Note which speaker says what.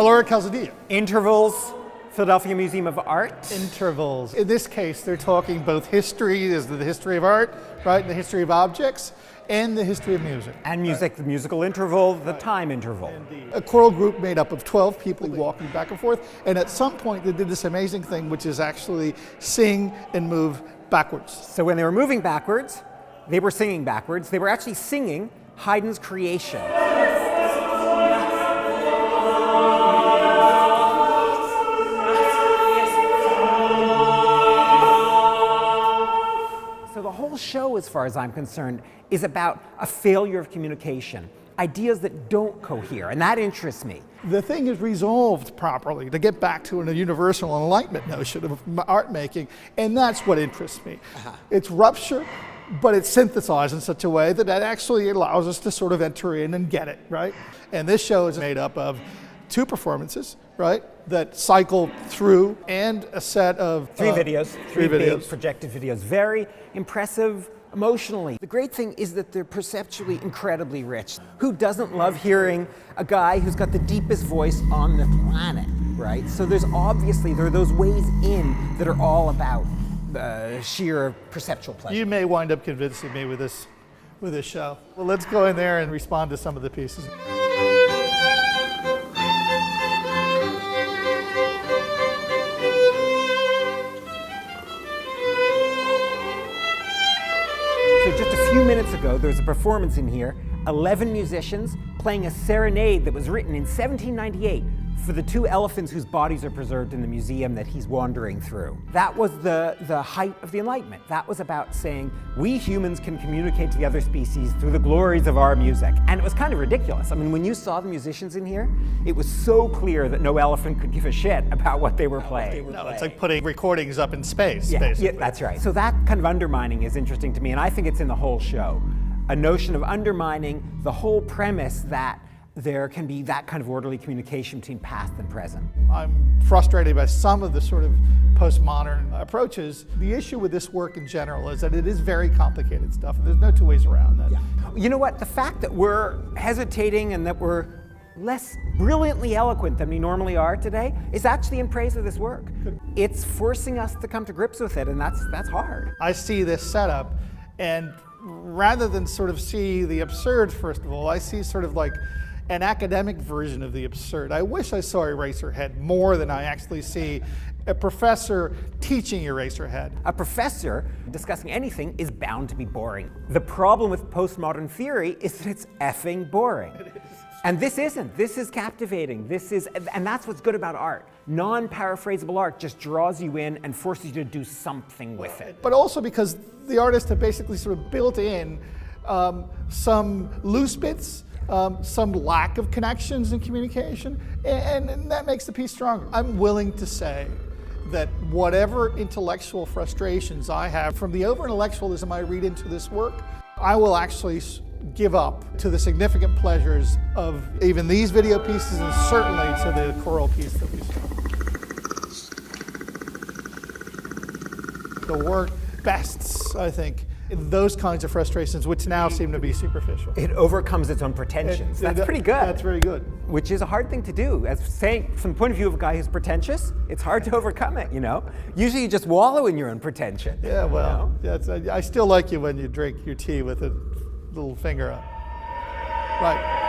Speaker 1: Allora and Calzadilla.
Speaker 2: Intervals, Philadelphia Museum of Art.
Speaker 1: Intervals. In this case, they're talking both history, is the history of art, right? The history of objects, and the history of music.
Speaker 2: And music, the musical interval, the time interval.
Speaker 1: Indeed. A choral group made up of 12 people walking back and forth, and at some point they did this amazing thing, which is actually sing and move backwards.
Speaker 2: So when they were moving backwards, they were singing backwards. They were actually singing Haydn's Creation. So the whole show, as far as I'm concerned, is about a failure of communication, ideas that don't cohere, and that interests me.
Speaker 1: The thing is resolved properly to get back to a universal enlightenment notion of art making, and that's what interests me. It's rupture, but it's synthesized in such a way that actually allows us to sort of enter in and get it, right? And this show is made up of 2 performances, right, that cycle through, and a set of
Speaker 2: three videos,
Speaker 1: three
Speaker 2: big projected videos, very impressive emotionally. The great thing is that they're perceptually incredibly rich. Who doesn't love hearing a guy who's got the deepest voice on the planet, right? So there are those ways in that are all about sheer perceptual pleasure.
Speaker 1: You may wind up convincing me with this show. Well, let's go in there and respond to some of the pieces.
Speaker 2: So just a few minutes ago, there was a performance in here, 11 musicians playing a serenade that was written in 1798 for the 2 elephants whose bodies are preserved in the museum that he's wandering through. That was the height of the Enlightenment. That was about saying, we humans can communicate to the other species through the glories of our music. And it was kind of ridiculous. I mean, when you saw the musicians in here, it was so clear that no elephant could give a shit about what they were playing.
Speaker 1: No, it's like putting recordings up in space, basically.
Speaker 2: Yeah, that's right. So that kind of undermining is interesting to me, and I think it's in the whole show. A notion of undermining the whole premise that there can be that kind of orderly communication between past and present.
Speaker 1: I'm frustrated by some of the sort of postmodern approaches. The issue with this work in general is that it is very complicated stuff, and there's no 2 ways around that.
Speaker 2: Yeah. You know what? The fact that we're hesitating and that we're less brilliantly eloquent than we normally are today is actually in praise of this work. It's forcing us to come to grips with it, and that's hard.
Speaker 1: I see this setup, and rather than sort of see the absurd, first of all, I see sort of like an academic version of the absurd. I wish I saw Eraserhead more than I actually see a professor teaching Eraserhead.
Speaker 2: A professor discussing anything is bound to be boring. The problem with postmodern theory is that it's effing boring.
Speaker 1: It is.
Speaker 2: And this isn't. This is captivating. And that's what's good about art. Non-paraphrasable art just draws you in and forces you to do something with it.
Speaker 1: But also because the artists have basically sort of built in some loose bits, some lack of connections and communication, and that makes the piece stronger. I'm willing to say that whatever intellectual frustrations I have from the over-intellectualism I read into this work, I will actually give up to the significant pleasures of even these video pieces, and certainly to the choral piece that we saw. The work bests, I think, those kinds of frustrations, which now seem to be superficial.
Speaker 2: It overcomes its own pretensions. That's pretty good.
Speaker 1: That's very good.
Speaker 2: Which is a hard thing to do. As saying, from the point of view of a guy who's pretentious, it's hard to overcome it, you know? Usually you just wallow in your own pretension.
Speaker 1: Yeah, well, I still like you when you drink your tea with a little finger up. Right.